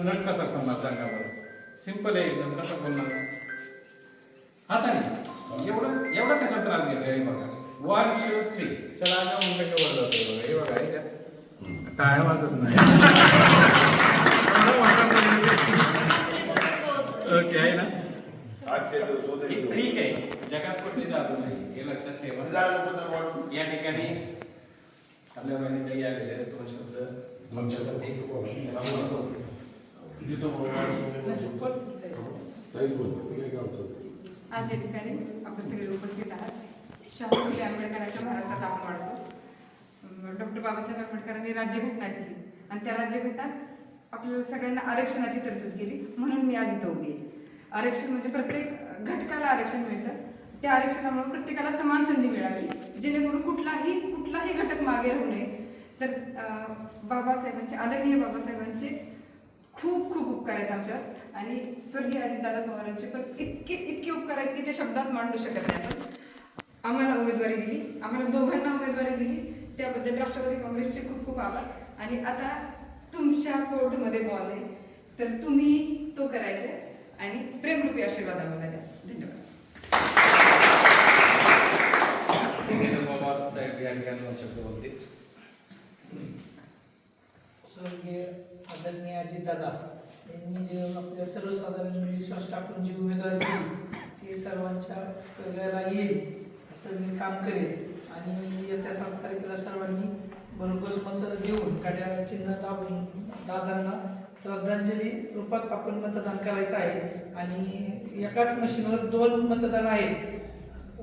धड कसा करणार सांगा बरं. सिंपल आहे एकदम. कसं बोलणार हाताने. एवढा कसा त्रास घेतोय हे बघा. 1 2 3 चला आता मुंबई वर जातोय बघा. हे बघा हे का टाळ्या वाजत नाही. ओके आहे ना. ही ट्रिक आहे. जगात कुठे जादू नाही हे लक्षात ठेवा. या ठिकाणी आपल्या बहिणी आलेले आहेत. दोन शब्द आज या ठिकाणी आपण सगळे उपस्थित आहात. शाहू फुले आंबेडकरांच्या महाराष्ट्रात आपण वाढतो. डॉक्टर बाबासाहेब आंबेडकरांनी राज्यघटना केली आणि त्या राज्यघटनात आपल्याला सगळ्यांना आरक्षणाची तरतूद केली. म्हणून मी आज इथं उभी आहे. आरक्षण म्हणजे प्रत्येक घटकाला आरक्षण मिळतं. त्या आरक्षणामुळे प्रत्येकाला समान संधी मिळावी, जेणेकरून कुठलाही घटक मागे राहू नये. तर बाबासाहेबांचे, आदरणीय बाबासाहेबांचे खूप खूप उपकार आहेत आमच्यावर. आणि स्वर्गीय अजितदादा पवारांचे पण इतके उपकार आहेत की ते शब्दात मांडू शकत नाही आपण. आम्हाला उमेदवारी दिली, आम्हाला दोघांना उमेदवारी दिली, त्याबद्दल राष्ट्रवादी काँग्रेसचे खूप खूप आभार. आणि आता तुमच्या कोर्टमध्ये बॉल आहे, तर तुम्ही तो करायचा आणि प्रेमरूपी आशीर्वाद आम्हाला द्या. धन्यवाद. साहेब या ठिकाणी शब्द बोलते. स्वर्गीय आदरणीय अजितदादा यांनी जे आपल्या सर्वसाधारण विश्वास टाकून जी उमेदवारी दिली ती सर्वांच्या वेगळ्याला येईल असं मी काम करेन. आणि येत्या 7 तारखेला सर्वांनी भरघोस मतं देऊन घड्याळ चिन्ह दाबून दादांना श्रद्धांजली रूपात आपण मतदान करायचं आहे. आणि एकाच मशीनवर 2 मतदान आहेत.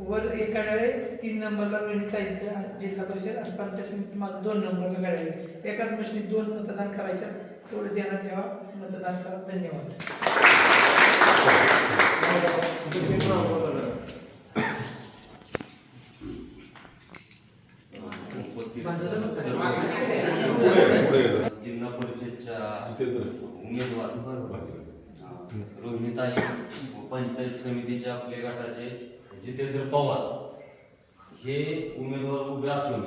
वर एक घड्याळे 3 नंबरला रोहिणीताईंचं जिल्हा परिषद आणि पंचायत समिती माझं 2 नंबरला घड्याळे. एकाच मशीनीत 2 मतदान करायचं, तेवढं ध्यानात ठेवा. मतदान करा. धन्यवाद. जिल्हा परिषदच्या उमेदवार रोहिणीताई, पंचायत समितीच्या आपले गटाचे जितेंद्र पवार हे उमेदवार उभे असून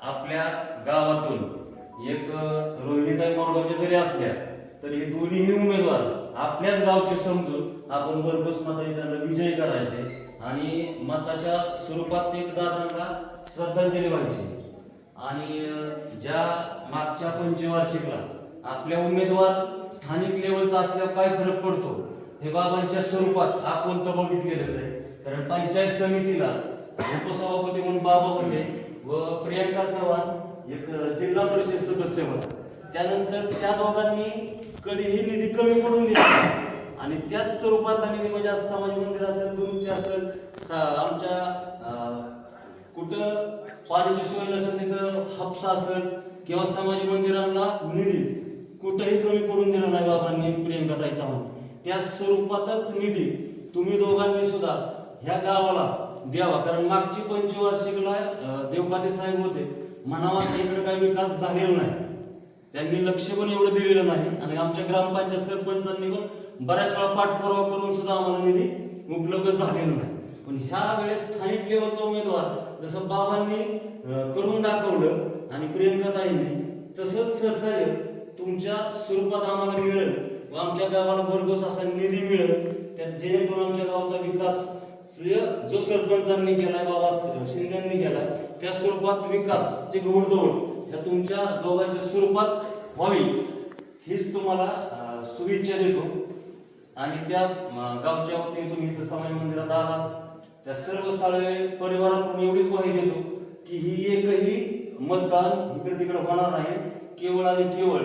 आपल्या गावातून एक रोहिणीताई मोरगावचे जरी असल्या तरी हे दोन्हीही उमेदवार आपल्याच गावचे समजून आपण भरघोस मताने त्यांना विजयी करायचे आणि मताच्या स्वरूपात एक दादांना श्रद्धांजली व्हायची. आणि ज्या मागच्या पंचवार्षिकला आपल्या उमेदवार स्थानिक लेवलचा असल्यावर काय फरक पडतो हे बाबांच्या स्वरूपात आपण तर बघितलेलंच आहे. कारण पंचायत समितीला उपसभापती म्हणून बाबा होते व प्रियंका चव्हाण एक जिल्हा परिषद सदस्य होता. त्यानंतर त्या दोघांनी कधीही निधी कमी पडून दिला आणि त्याच स्वरूपातला निधी म्हणजे आज समाज मंदिर असेल, दुरुस्ती असेल, आमच्या कुठं पाण्याची सोय नसेल तिथं हापसा असेल किंवा समाज मंदिरांना निधी कुठंही कमी पडून दिला नाही बाबांनी, प्रियंकाताई चव्हाण. त्या स्वरूपातच निधी तुम्ही दोघांनी सुद्धा ह्या गावाला द्यावा. कारण मागची पंचवार्षिकला देवकाते साहेब होते, म्हणावा इकडे काही विकास झालेला नाही, त्यांनी लक्ष पण एवढं दिलेलं नाही. आणि आमच्या ग्रामपंचायत सरपंचांनी पण बऱ्याच वेळा पाठपुरावा करून सुद्धा आम्हाला निधी उपलब्ध झालेला नाही. पण ह्या वेळेस स्थानिक लेवलचा उमेदवार जसं बाबांनी करून दाखवलं आणि प्रियंकाताईंनी तसंच सहकार्य तुमच्या स्वरूपात आम्हाला मिळेल व आमच्या गावाला भरघोस असा निधी मिळेल, त्या जेणेकरून आमच्या गावचा विकास जो सरपंचांनी केलाय, बाबा शिंदेंनी केलाय, त्या स्वरूपात विकास जे घोडदौड ह्या तुमच्या दोघांच्या स्वरूपात व्हावी हीच तुम्हाला शुभेच्छा देतो. आणि त्या गावच्या वतीने तुम्ही इथं समाज मंदिरात आलात त्या सर्व साळवे परिवाराकडून एवढीच ग्वाही देतो की ही एकही मतदान इकडे तिकडे होणार नाही. केवळ आणि केवळ